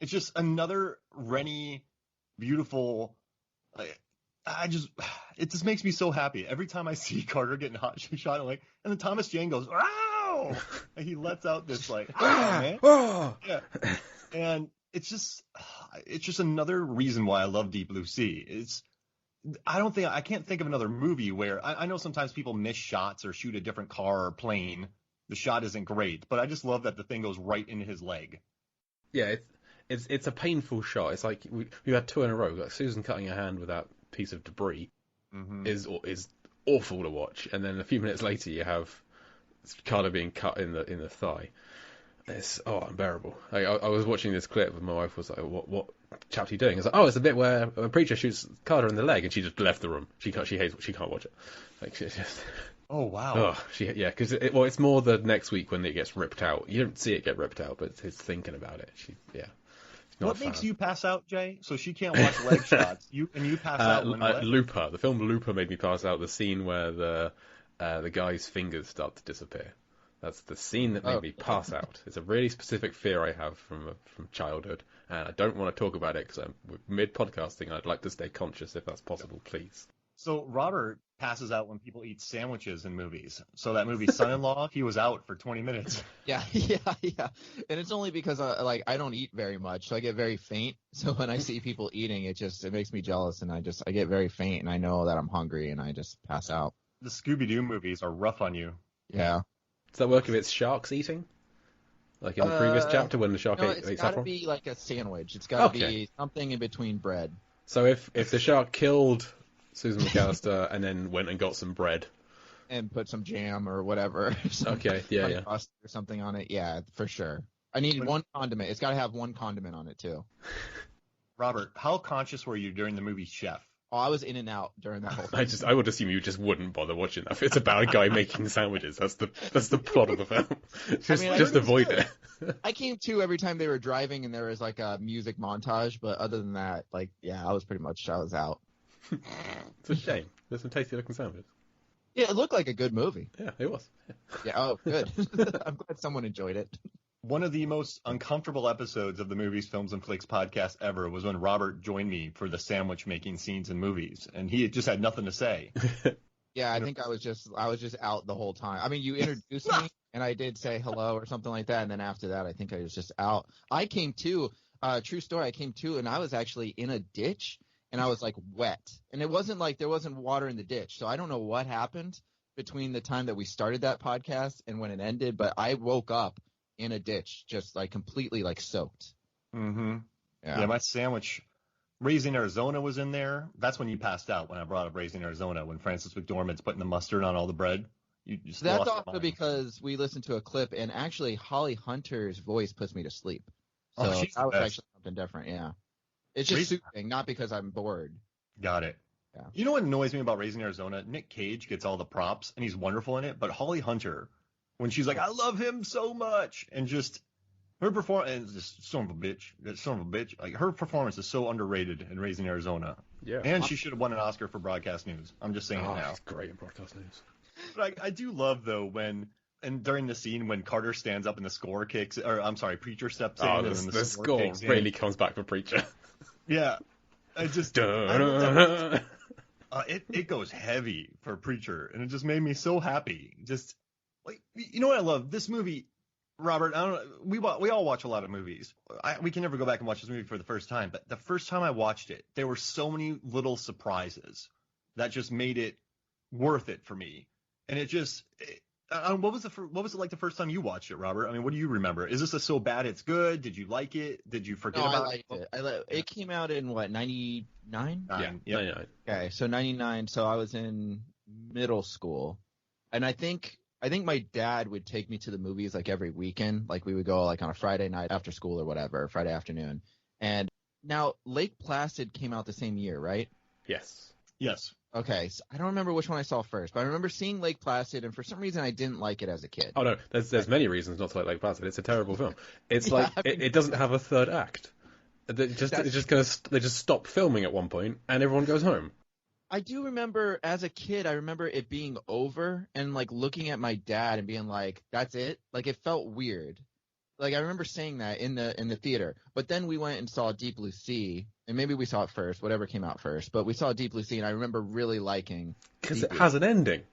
It's just another Rennie, beautiful. It just makes me so happy every time I see Carter getting shot. I'm like, and then Thomas Jane goes, "Ow!" and he lets out this like, "Ah, man." Yeah, and it's just another reason why I love Deep Blue Sea. I can't think of another movie where I know sometimes people miss shots or shoot a different car or plane. The shot isn't great, but I just love that the thing goes right into his leg. Yeah, it's a painful shot. It's like we had two in a row. Like Susan cutting her hand with that piece of debris is awful to watch, and then a few minutes later you have Carter being cut in the thigh. It's unbearable. I was watching this clip and my wife was like, "What chap's he doing?" I was like, "Oh, it's the bit where a preacher shoots Carter in the leg," and she just left the room. She can't watch it. Like she's just. Oh wow. Because it's more the next week when it gets ripped out. You don't see it get ripped out, but it's thinking about it. What makes you pass out, Jay? So she can't watch leg shots. You pass out when what? Looper. The film Looper made me pass out. The scene where the guy's fingers start to disappear. That's the scene that made me pass out. It's a really specific fear I have from childhood, and I don't want to talk about it because I'm mid-podcasting. I'd like to stay conscious if that's possible, please. So Robert passes out when people eat sandwiches in movies. So that movie Son-in-Law, he was out for 20 minutes. Yeah. And it's only because I don't eat very much, so I get very faint. So when I see people eating, it makes me jealous, and I get very faint, and I know that I'm hungry, and I just pass out. The Scooby-Doo movies are rough on you. Yeah. Does that work if it's sharks eating? Like in the previous chapter when the shark ate it's got to saffron? be like a sandwich. It's got to be something in between bread. So if the shark killed Susan McAllister and then went and got some bread and put some jam or whatever, or something on it, yeah, for sure. I need one condiment. It's got to have one condiment on it too. Robert, how conscious were you during the movie Chef? Oh, I was in and out during that whole thing. I would assume you just wouldn't bother watching that. If it's about a guy making sandwiches, that's the plot of the film. Just avoid it. I came to every time they were driving and there was like a music montage, but other than that, I was out. It's a shame. There's some tasty looking sandwiches. Yeah, it looked like a good movie. Yeah, it was. Yeah, oh, good. I'm glad someone enjoyed it. One of the most uncomfortable episodes of the Movies, Films, and Flicks podcast ever was when Robert joined me for the sandwich making scenes in movies, and he just had nothing to say. Yeah, I think I was just out the whole time. I mean, you introduced me, and I did say hello or something like that, and then after that, I think I was just out. I came to, true story, and I was actually in a ditch, and I was like wet, and it wasn't like there wasn't water in the ditch, so I don't know what happened between the time that we started that podcast and when it ended, but I woke up in a ditch, just like completely like soaked. Mm-hmm. Yeah, my sandwich, Raising Arizona was in there. That's when you passed out when I brought up Raising Arizona, when Francis McDormand's putting the mustard on all the bread. That's also because we listened to a clip, and actually Holly Hunter's voice puts me to sleep. So that was actually something different, yeah. It's just soothing, not because I'm bored. Got it. Yeah. You know what annoys me about Raising Arizona? Nick Cage gets all the props, and he's wonderful in it, but Holly Hunter, when she's like, I love him so much, and just her performance, just son of a bitch. Like, her performance is so underrated in Raising Arizona. Yeah. And she should have won an Oscar for broadcast news. I'm just saying it now. She's great in broadcast news. But I do love, though, during the scene when Carter stands up and the score kicks, or I'm sorry, Preacher steps in. And then the score kicks really in. comes back for Preacher. Yeah. It goes heavy for Preacher, and it just made me so happy. Just like, you know what I love? This movie, Robert, I don't know, we all watch a lot of movies. We can never go back and watch this movie for the first time, but the first time I watched it, there were so many little surprises that just made it worth it for me. And it just, what was it like the first time you watched it, Robert? I mean, what do you remember? Is this a so bad it's good? Did you like it? Did you forget about it? I liked it. It came out in what, 99? Yeah, 99. Okay, so 99. So I was in middle school, and I think my dad would take me to the movies like every weekend. Like we would go like on a Friday night after school or whatever, Friday afternoon. And now Lake Placid came out the same year, right? Yes. Okay, so I don't remember which one I saw first, but I remember seeing Lake Placid, and for some reason I didn't like it as a kid. Oh no, there's many reasons not to like Lake Placid. It's a terrible film. It's it doesn't have a third act. They just stop filming at one point, and everyone goes home. I do remember as a kid, I remember it being over and like looking at my dad and being like, "That's it." Like it felt weird. Like I remember saying that in the theater, but then we went and saw Deep Blue Sea, and maybe we saw it first, whatever came out first. But we saw Deep Blue Sea, and I remember really liking because Deep it Blue. has an ending.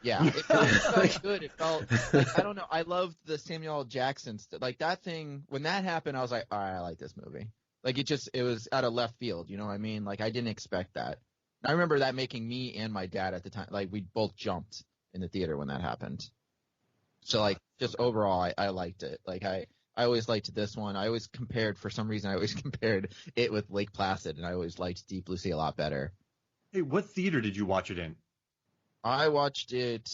Yeah, it felt good. It felt like, I don't know. I loved the Samuel L. Jackson like that thing. When that happened, I was like, all right, I like this movie. Like it was out of left field. You know what I mean? Like I didn't expect that. I remember that making me and my dad at the time, like we both jumped in the theater when that happened. So like just overall, I liked it. Like I always liked this one. I always compared, for some reason, I always compared it with Lake Placid, and I always liked Deep Blue Sea a lot better. Hey, what theater did you watch it in? I watched it.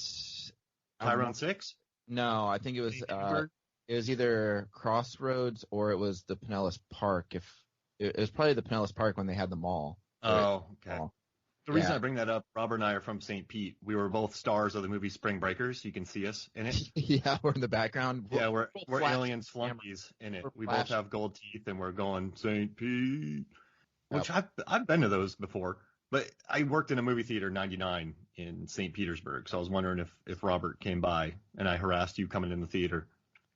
Tyrone 6? No, I think it was either Crossroads or it was the Pinellas Park. If it was probably the Pinellas Park when they had the mall. Oh, okay. Mall. The reason I bring that up, Robert and I are from St. Pete. We were both stars of the movie Spring Breakers. You can see us in it. Yeah, we're in the background. Yeah, we're alien flunkies in it. We both have gold teeth, and we're going St. Pete. Which I've been to those before, but I worked in a movie theater in '99 in St. Petersburg, so I was wondering if Robert came by and I harassed you coming in the theater.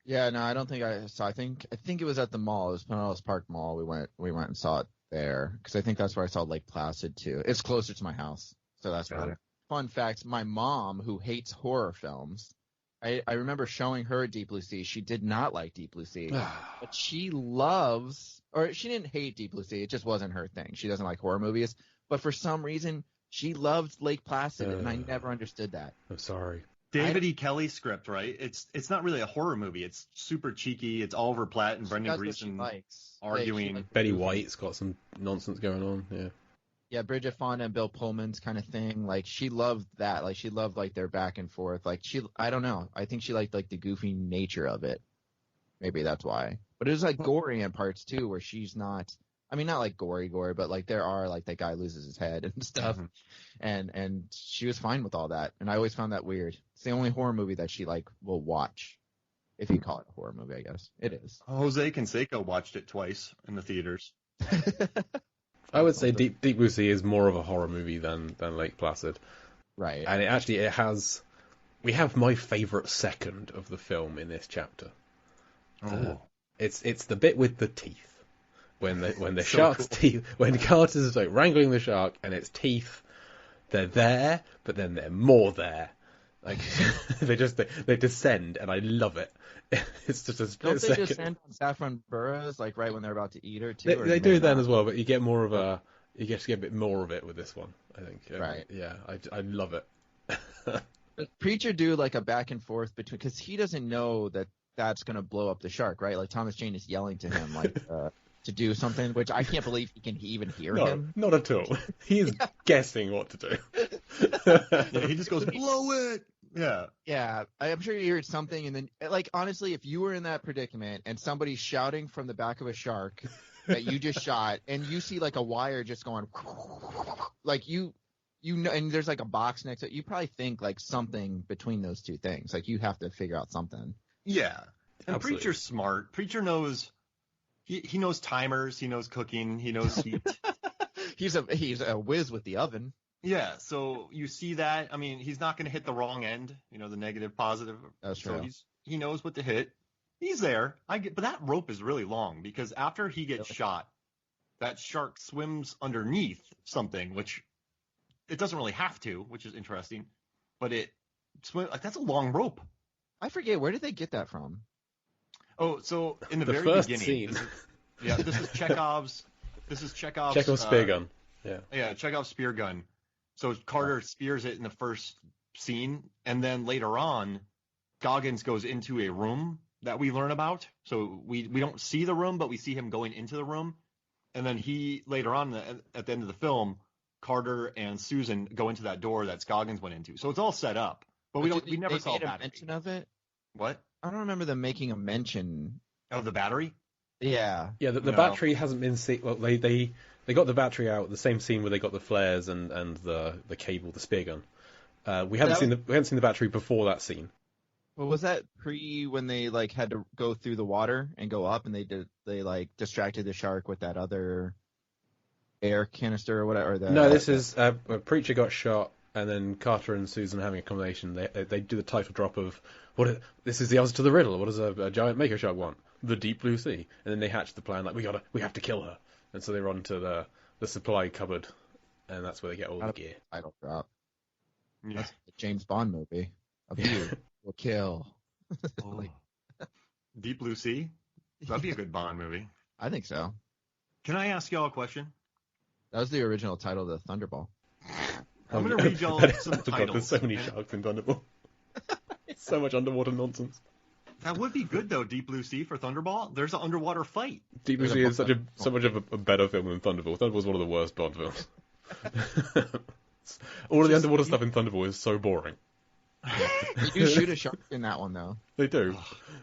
Yeah, no, I don't think I saw. I think it was at the mall. It was Pinellas Park Mall. We went and saw it there because I think that's where I saw Lake Placid too. It's closer to my house, so that's better. Fun fact: my mom, who hates horror films, I remember showing her Deep Blue Sea. She did not like Deep Blue Sea, but she loves, or she didn't hate Deep Blue Sea. It just wasn't her thing. She doesn't like horror movies, but for some reason she loved Lake Placid, and I never understood that. I'm sorry. David E. Kelly script, right? It's not really a horror movie. It's super cheeky. It's Oliver Platt and Brendan Gleeson arguing. Like Betty White's got some nonsense going on. Yeah. Yeah, Bridget Fonda and Bill Pullman's kind of thing. Like she loved that. Like she loved like their back and forth. Like I don't know. I think she liked like the goofy nature of it. Maybe that's why. But it was like gory in parts too, where she's not. I mean, not like gory, but like there are like that guy loses his head and stuff, and she was fine with all that. And I always found that weird. It's the only horror movie that she like will watch, if you call it a horror movie. I guess it is. Jose Canseco watched it twice in the theaters. I would say Deep Blue Sea is more of a horror movie than Lake Placid. Right. And it has. We have my favourite second of the film in this chapter. Oh. It's the bit with the teeth. When the So shark's cool. teeth, when Carter's like wrangling the shark and its teeth, they're there, but then they're more there. Like they descend, and I love it. It's just a split Don't they second. descend on Saffron Burrows like right when they're about to eat her too? They do then as well, but you get more of a. You get to get a bit more of it with this one, I think. Right. Yeah, I love it. Does Preacher do like a back and forth between, because he doesn't know that that's gonna blow up the shark, right? Like Thomas Jane is yelling to him like. To do something, which I can't believe he can even hear him. Not at all. He is guessing what to do. Yeah, he just goes, blow it. Yeah. Yeah, I'm sure you heard something, and then, like, honestly, if you were in that predicament and somebody's shouting from the back of a shark that you just shot, and you see like a wire just going, like you know, and there's like a box next to it, you probably think like something between those two things. Like you have to figure out something. Yeah. And Absolutely. Preacher's smart. Preacher knows. He knows timers. He knows cooking. He knows heat. He's a whiz with the oven. Yeah. So you see that. I mean, he's not going to hit the wrong end. You know, the negative, positive. That's true. So he knows what to hit. He's there. But that rope is really long because after he gets shot, that shark swims underneath something, which it doesn't really have to, which is interesting. But it swims like that's a long rope. I forget, where did they get that from? Oh, so in the very first beginning, scene. this is Chekhov's. Chekhov's spear gun. Yeah, Chekhov's spear gun. So Carter spears it in the first scene, and then later on, Goggins goes into a room that we learn about. So we don't see the room, but we see him going into the room, and then he later on at the end of the film, Carter and Susan go into that door that Goggins went into. So it's all set up, but we never saw a that mention of it. What? I don't remember them making a mention. Oh, the battery? Yeah. Yeah, the No. battery hasn't been seen. Well, they got the battery out the same scene where they got the flares and the cable, the spear gun. We haven't seen the battery before that scene. Well, was that when they like had to go through the water and go up, and they like distracted the shark with that other air canister or whatever? No, this is a Preacher got shot, and then Carter and Susan having a combination. They do the title drop of this is the answer to the riddle. What does a giant Mako shark want? the deep blue sea. And then they hatch the plan, like, we have to kill her. And so they run to the supply cupboard, and that's where they get all the gear. Title drop. Yeah. That's the James Bond movie. A few will kill. Like, Deep Blue Sea? That'd be a good Bond movie. I think so. Can I ask y'all a question? That was the original title of the Thunderball. I'm going to read y'all some titles. There's so many sharks in Thunderball. So much underwater nonsense. That would be good, though, Deep Blue Sea for Thunderball. There's an underwater fight. Deep Blue Sea is so much of a better film than Thunderball. Thunderball's one of the worst Bond films. All of the underwater stuff in Thunderball is so boring. They do shoot a shark in that one, though. They do.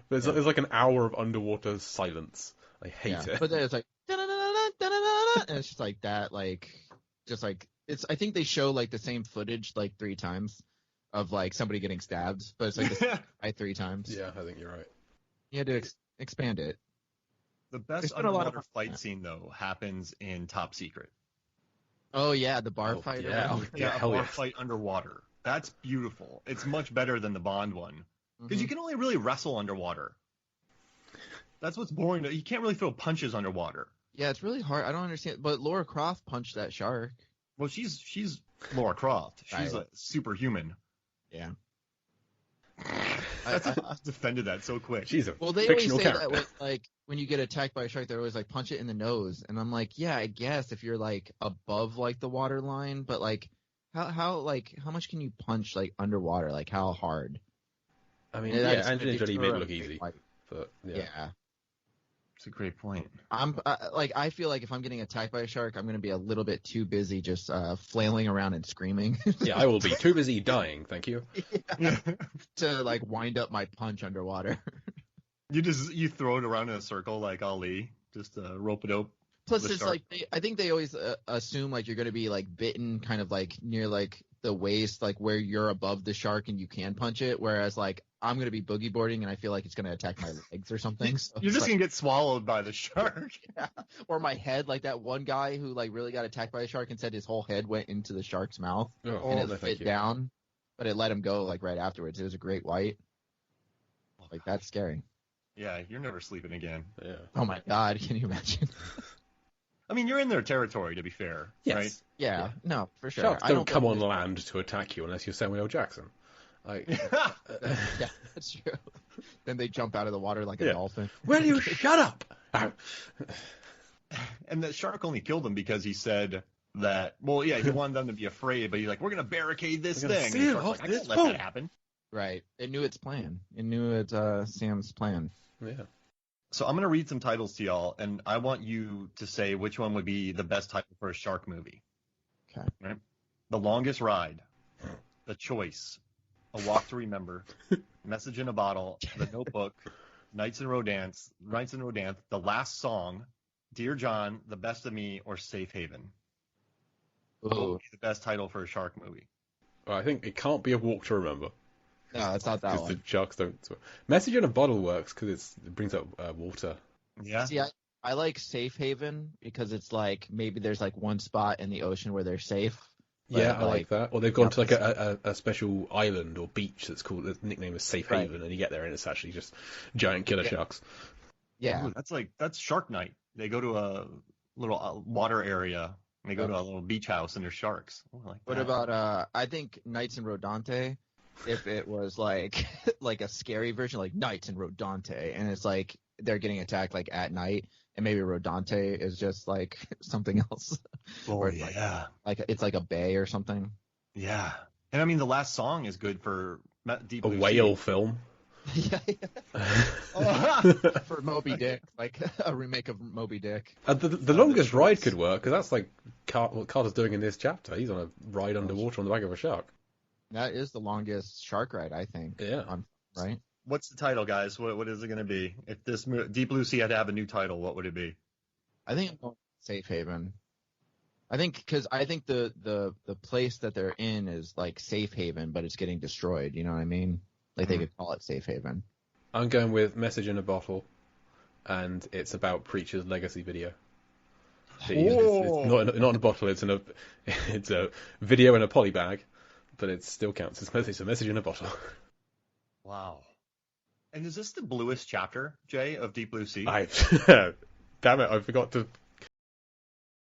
But it's like an hour of underwater silence. I hate it. But then it's like, da-da-da-da-da-da-da-da, and it's just like that, it's. I think they show like the same footage like 3 times of like somebody getting stabbed, but it's like the same guy 3 times. Yeah, I think you're right. You had to expand it. The best underwater fight scene, though, happens in Top Secret. Oh, yeah, the bar fight. Yeah, a bar fight underwater. That's beautiful. It's much better than the Bond one. Because you can only really wrestle underwater. That's what's boring. You can't really throw punches underwater. Yeah, it's really hard. I don't understand. But Laura Croft punched that shark. Well, she's Laura Croft. She's a superhuman. Yeah. I defended that so quick. She's a well, they fictional always say character. that with, like, when you get attacked by a shark, they're always like, punch it in the nose. And I'm like, yeah, I guess if you're like above like the water line, but like, how much can you punch like underwater? Like how hard? I mean, yeah, Angelina Jolie made it look easy, but yeah. It's a great point. I feel like if I'm getting attacked by a shark, I'm going to be a little bit too busy just flailing around and screaming. Yeah, I will be too busy dying, thank you. Yeah. To like wind up my punch underwater. You throw it around in a circle like Ali, just rope it up. Plus, it's like I think they always assume like you're going to be like bitten, kind of like near like the waist, like where you're above the shark and you can punch it. Whereas like I'm going to be boogie boarding and I feel like it's going to attack my legs or something. So you're just going to get swallowed by the shark. Yeah. Or my head, like that one guy who like really got attacked by a shark and said his whole head went into the shark's mouth and it fit down, but it let him go like right afterwards. It was a great white. Like that's scary. Yeah, you're never sleeping again. Yeah. Oh my God, can you imagine? I mean, you're in their territory, to be fair, right? Yeah, no, for sure. Sharks don't come on land to attack you unless you're Samuel L. Jackson. Yeah, that's true. Then they jump out of the water like a dolphin. Will you shut up? And the shark only killed him because he said that, he wanted them to be afraid, but he's like, we're going to barricade this thing. And the shark's like, I can't let that happen. Right. It knew its plan. It knew it's Sam's plan. Yeah. So I'm going to read some titles to y'all, and I want you to say which one would be the best title for a shark movie. Okay. Right? The Longest Ride, The Choice, A Walk to Remember, Message in a Bottle, The Notebook, Nights in Rodanthe, The Last Song, Dear John, The Best of Me, or Safe Haven. What would be the best title for a shark movie? Well, I think it can't be A Walk to Remember. No, it's not that one. Because the sharks don't. Message in a Bottle works because it brings up water. Yeah. See, I like Safe Haven because it's like maybe there's like one spot in the ocean where they're safe. Yeah, I like that. Or they've gone to like a special island or beach that's called, the nickname is Safe Haven, and you get there and it's actually just giant killer sharks. Yeah. Ooh, that's Shark Night. They go to a little water area. And they go to a little beach house and there's sharks. What about I think Nights in Rodanthe, if it was like like a scary version, like Nights in Rodanthe, and it's like they're getting attacked like at night, and maybe Rodanthe is just like something else. Oh yeah, like it's like a bay or something. Yeah, and I mean the last song is good for Deep Blue whale Sea. film. For Moby Dick, like a remake of Moby Dick. The Longest Ride could work because that's like what Carter's doing in this chapter. He's on a ride underwater on the back of a shark. That is the longest shark ride, I think. Yeah. Right? What's the title, guys? What is it going to be? If this Deep Blue Sea had to have a new title, what would it be? I think I'm going Safe Haven. I think the place that they're in is like Safe Haven, but it's getting destroyed. You know what I mean? Like they could call it Safe Haven. I'm going with Message in a Bottle, and it's about Preacher's legacy video. It's not in a bottle. It's a video in a poly bag. But it still counts. It's a message in a bottle. Wow. And is this the bluest chapter, Jay, of Deep Blue Sea? Damn it, I forgot to